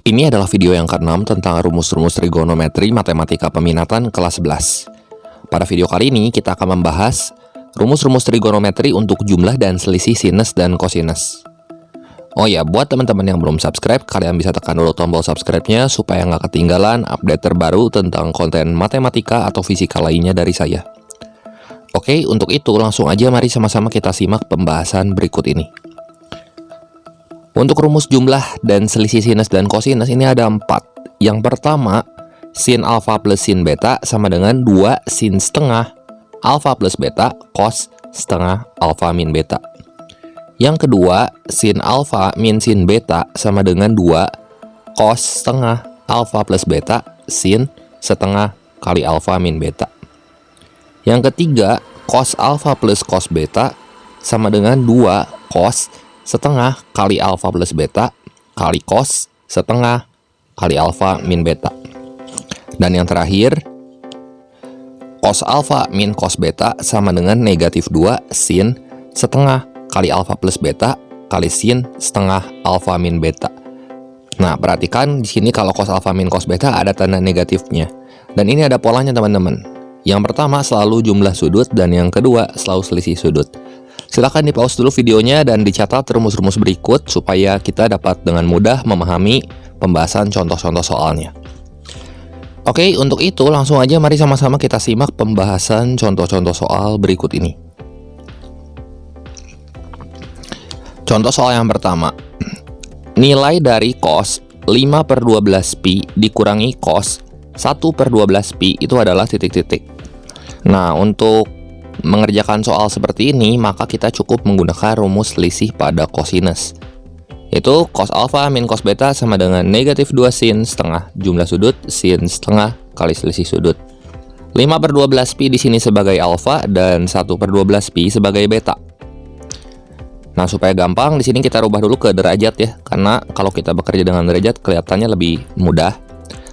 Ini adalah video yang ke-6 tentang rumus-rumus trigonometri matematika peminatan kelas 11. Pada video kali ini kita akan membahas rumus-rumus trigonometri untuk jumlah dan selisih sinus dan kosinus. Oh ya, buat teman-teman yang belum subscribe, kalian bisa tekan dulu tombol subscribe-nya supaya nggak ketinggalan update terbaru tentang konten matematika atau fisika lainnya dari saya. Oke, untuk itu langsung aja mari sama-sama kita simak pembahasan berikut ini. Untuk rumus jumlah dan selisih sinus dan kosinus ini ada 4. Yang pertama, sin alfa plus sin beta sama dengan 2 sin setengah alfa plus beta cos setengah alfa min beta. Yang kedua, sin alfa min sin beta sama dengan 2 cos setengah alfa plus beta sin setengah kali alfa min beta. Yang ketiga, cos alfa plus cos beta sama dengan 2 cos setengah kali alfa plus beta kali cos setengah kali alfa min beta. Dan yang terakhir, cos alfa min cos beta sama dengan negatif 2 sin setengah kali alfa plus beta kali sin setengah alfa min beta. Nah, perhatikan di sini kalau cos alfa min cos beta ada tanda negatifnya. Dan ini ada polanya teman-teman. Yang pertama selalu jumlah sudut dan yang kedua selalu selisih sudut. Silahkan di pause dulu videonya dan dicatat rumus-rumus berikut supaya kita dapat dengan mudah memahami pembahasan contoh-contoh soalnya. Oke, untuk itu langsung aja mari sama-sama kita simak pembahasan contoh-contoh soal berikut ini. Contoh soal yang pertama. Nilai dari cos 5/12pi dikurangi cos 1/12pi itu adalah titik-titik. Nah, untuk mengerjakan soal seperti ini, maka kita cukup menggunakan rumus selisih pada kosinus. Itu cos alfa min cos beta sama dengan negatif 2 sin setengah jumlah sudut sin setengah kali selisih sudut. 5/12pi di sini sebagai alfa dan 1/12pi sebagai beta. Nah, supaya gampang di sini kita rubah dulu ke derajat ya, karena kalau kita bekerja dengan derajat kelihatannya lebih mudah.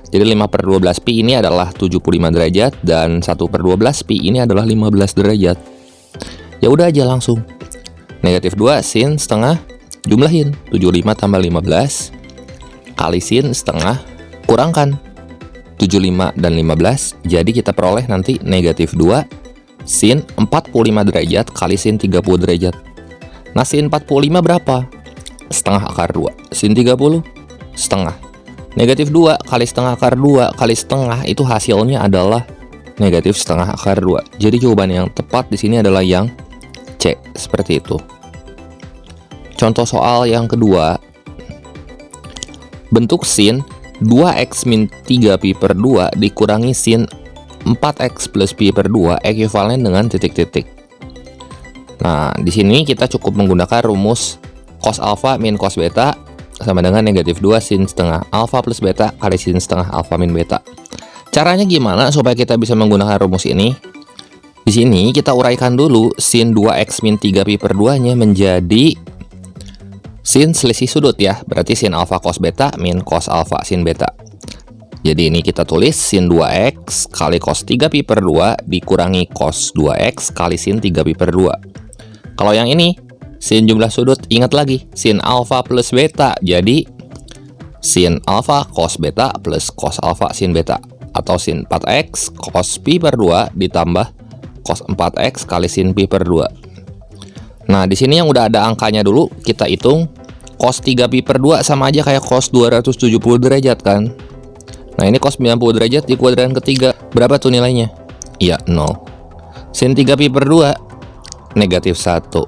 Jadi 5/12pi ini adalah 75 derajat dan 1/12pi ini adalah 15 derajat. Ya udah aja langsung. Negatif 2 sin setengah jumlahin 75 tambah 15 kali sin setengah kurangkan 75 dan 15. Jadi kita peroleh nanti negatif 2 sin 45 derajat kali sin 30 derajat. Nah, sin 45 berapa? Setengah akar 2. Sin 30 setengah. Negatif 2 kali setengah akar 2 kali setengah itu hasilnya adalah negatif setengah akar 2. Jadi jawaban yang tepat di sini adalah yang C, seperti itu. Contoh soal yang kedua. Bentuk sin 2x min 3pi per 2 dikurangi sin 4x plus pi per 2 ekuivalen dengan titik-titik. Nah, di sini kita cukup menggunakan rumus cos alfa min cos beta sama dengan negatif 2 sin setengah alfa plus beta kali sin setengah alfa min beta. Caranya gimana supaya kita bisa menggunakan rumus ini? Di sini kita uraikan dulu sin 2x min 3pi per 2-nya menjadi sin selisih sudut ya. Berarti sin alfa cos beta min cos alfa sin beta. Jadi ini kita tulis sin 2x kali cos 3pi per 2 dikurangi cos 2x kali sin 3pi per 2. Kalau yang ini sin jumlah sudut, ingat lagi, sin alfa plus beta. Jadi, sin alfa cos beta plus cos alfa sin beta. Atau sin 4x cos pi per 2 ditambah cos 4x kali sin pi per 2. Nah, di sini yang udah ada angkanya dulu, kita hitung. Cos 3 pi per 2 sama aja kayak cos 270 derajat kan. Nah, ini cos 90 derajat di kuadran ketiga. Berapa tuh nilainya? Iya, 0. Sin 3 pi per 2, negatif 1.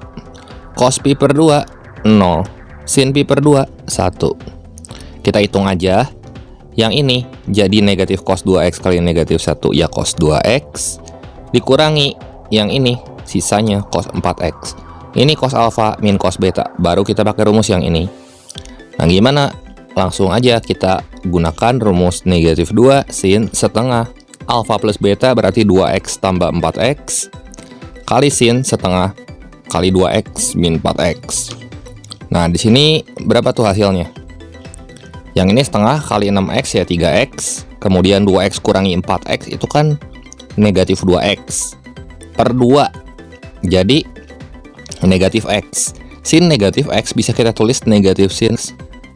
Cos pi per 2, 0. Sin pi per 2, 1. Kita hitung aja. Yang ini jadi negatif cos 2x kali negatif 1. Ya cos 2x. Dikurangi yang ini. Sisanya cos 4x. Ini cos alfa min cos beta. Baru kita pakai rumus yang ini. Nah, gimana? Langsung aja kita gunakan rumus negatif 2 sin setengah alfa plus beta berarti 2x tambah 4x. Kali sin setengah kali 2x min 4x. Nah, di sini berapa tuh hasilnya? Yang ini setengah kali 6x ya 3x. Kemudian 2x kurangi 4x itu kan negatif 2x per 2. Jadi negatif x. Sin negatif x bisa kita tulis negatif sin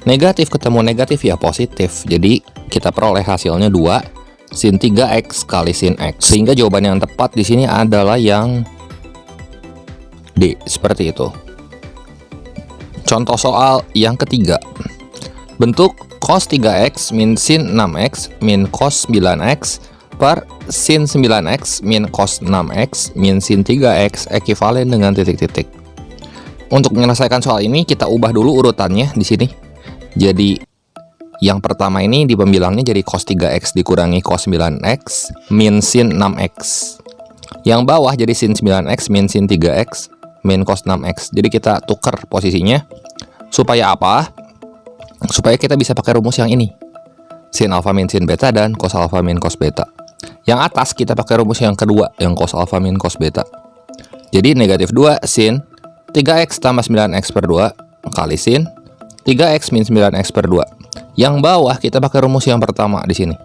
Negatif ketemu negatif ya positif. Jadi kita peroleh hasilnya 2 sin 3x kali sin x. Sehingga jawaban yang tepat di sini adalah yang D, seperti itu. Contoh soal yang ketiga. Bentuk cos 3x min sin 6x min cos 9x per sin 9x min cos 6x min sin 3x ekuivalen dengan titik-titik. Untuk menyelesaikan soal ini kita ubah dulu urutannya di sini. Jadi yang pertama ini di pembilangnya jadi cos 3x dikurangi cos 9x min sin 6x. Yang bawah jadi sin 9x min sin 3x min cos 6x. Jadi kita tukar posisinya. Supaya apa? Supaya kita bisa pakai rumus yang ini. Sin alfa min sin beta dan cos alfa min cos beta. Yang atas kita pakai rumus yang kedua, yang cos alfa min cos beta. Jadi negatif 2 sin 3x tambah 9x per 2 kali sin 3x min 9x per 2. Yang bawah kita pakai rumus yang pertama di sini.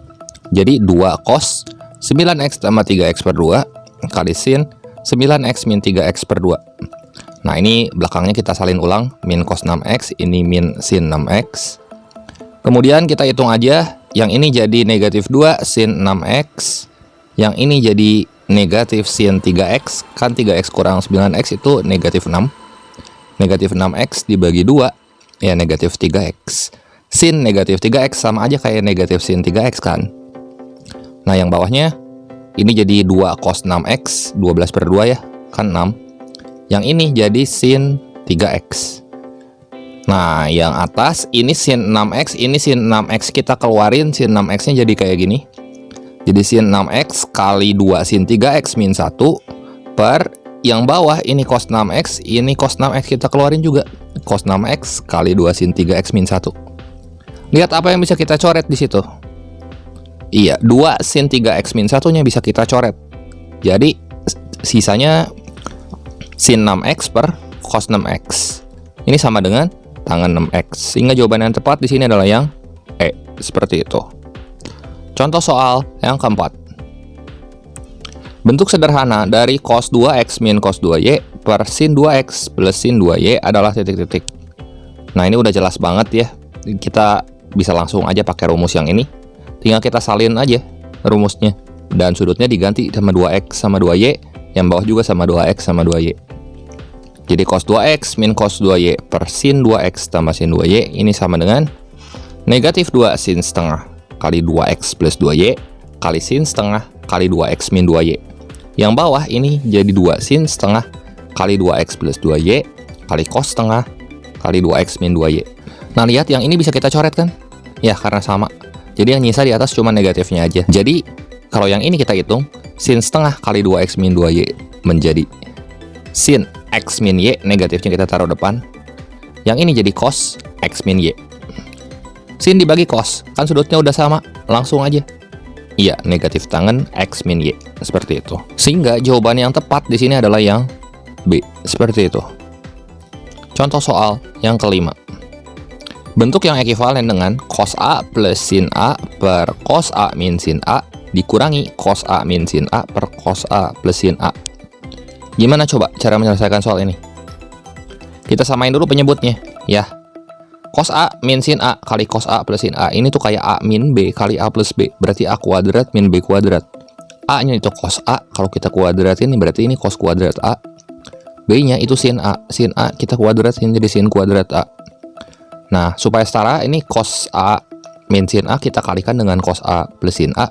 Jadi 2 cos 9x tambah 3x per 2 kali sin 9x min 3x per 2. Nah ini belakangnya kita salin ulang. Min cos 6x, ini min sin 6x. Kemudian kita hitung aja. Yang ini jadi negatif 2 sin 6x. Yang ini jadi negatif sin 3x. Kan 3x kurang 9x itu negatif 6. Negatif 6x dibagi 2 ya negatif 3x. Sin negatif 3x sama aja kayak negatif sin 3x kan. Nah yang bawahnya ini jadi 2 cos 6x 12 per 2 ya, kan 6. Yang ini jadi sin 3x. Nah yang atas ini sin 6x, ini sin 6x kita keluarin, sin 6x nya jadi kayak gini. Jadi sin 6x kali 2 sin 3x min 1 per yang bawah ini cos 6x, ini cos 6x kita keluarin juga. Cos 6x kali 2 sin 3x min 1. Lihat apa yang bisa kita coret di situ. Iya, 2 sin 3x min 1-nya bisa kita coret. Jadi sisanya sin 6x per cos 6x. Ini sama dengan tangan 6x. Sehingga jawaban yang tepat di sini adalah yang E, seperti itu. Contoh soal yang keempat. Bentuk sederhana dari cos 2x min cos 2y per sin 2x plus sin 2y adalah titik-titik. Nah ini udah jelas banget ya. Kita bisa langsung aja pakai rumus yang ini. Tinggal kita salin aja rumusnya. Dan sudutnya diganti sama 2x sama 2y. Yang bawah juga sama 2x sama 2y. Jadi cos 2x min cos 2y per sin 2x tambah sin 2y ini sama dengan negatif 2 sin setengah kali 2x plus 2y kali sin setengah kali 2x min 2y. Yang bawah ini jadi 2 sin setengah kali 2x plus 2y kali cos setengah kali 2x min 2y. Nah lihat yang ini bisa kita coret kan? Ya karena sama. Jadi yang nyisa di atas cuma negatifnya aja. Jadi kalau yang ini kita hitung, sin setengah kali 2x min 2y menjadi sin x min y, negatifnya kita taruh depan. Yang ini jadi cos x min y. Sin dibagi cos, kan sudutnya udah sama, langsung aja. Iya, negatif tangan x min y, seperti itu. Sehingga jawaban yang tepat di sini adalah yang B, seperti itu. Contoh soal yang kelima. Bentuk yang ekuivalen dengan cos A plus sin A per cos A min sin A dikurangi cos A min sin A per cos A plus sin A. Gimana coba cara menyelesaikan soal ini? Kita samain dulu penyebutnya, ya. Cos A min sin A kali cos A plus sin A. Ini tuh kayak A min B kali A plus B. Berarti A kuadrat min B kuadrat. A-nya itu cos A. Kalau kita kuadratin berarti ini cos kuadrat A. B-nya itu sin A. Sin A kita kuadratin jadi sin kuadrat A. Nah, supaya setara ini cos A min sin A kita kalikan dengan cos A plus sin A.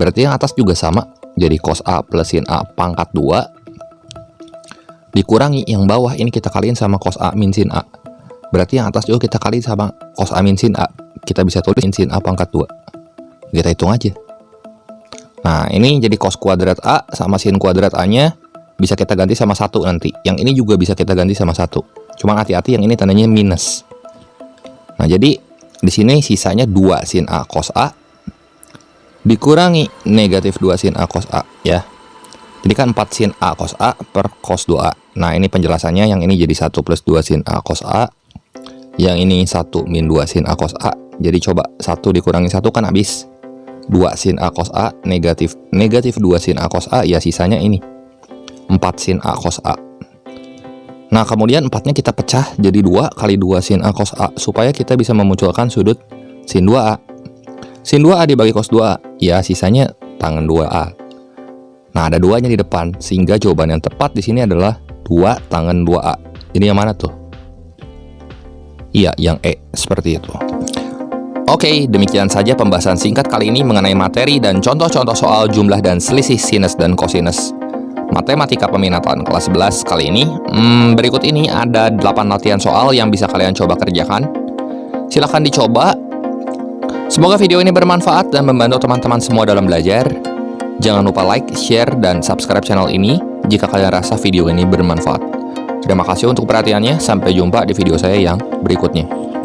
Berarti yang atas juga sama. Jadi cos A plus sin A pangkat 2 dikurangi yang bawah ini kita kaliin sama cos A min sin A. Berarti yang atas juga kita kali sama cos A min sin A. Kita bisa tulis sin A pangkat 2. Kita hitung aja. Nah, ini jadi cos kuadrat A sama sin kuadrat A-nya bisa kita ganti sama 1 nanti. Yang ini juga bisa kita ganti sama 1. Cuma hati-hati yang ini tandanya minus. Nah, jadi di sini sisanya 2 sin A cos A dikurangi negatif 2 sin A cos A, ya. Jadi kan 4 sin A cos A per cos 2A. Nah, ini penjelasannya. Yang ini jadi 1 plus 2 sin A cos A. Yang ini 1 min 2 sin A cos A. Jadi coba 1 dikurangi 1 kan habis 2 sin A cos A negatif 2 sin A cos A. Ya sisanya ini 4 sin A cos A. Nah, kemudian 4-nya kita pecah jadi 2 kali 2 sin A cos A, supaya kita bisa memunculkan sudut sin 2A. Sin 2A dibagi cos 2A, ya sisanya tangen 2A. Nah, ada 2-nya di depan, sehingga jawaban yang tepat di sini adalah 2 tangen 2A. Jadi yang mana tuh? Iya, yang E, seperti itu. Oke, demikian saja pembahasan singkat kali ini mengenai materi dan contoh-contoh soal jumlah dan selisih sinus dan kosinus Matematika Peminatan kelas 11 kali ini. Berikut ini ada 8 latihan soal yang bisa kalian coba kerjakan. Silahkan dicoba. Semoga video ini bermanfaat dan membantu teman-teman semua dalam belajar. Jangan lupa like, share, dan subscribe channel ini jika kalian rasa video ini bermanfaat. Terima kasih untuk perhatiannya. Sampai jumpa di video saya yang berikutnya.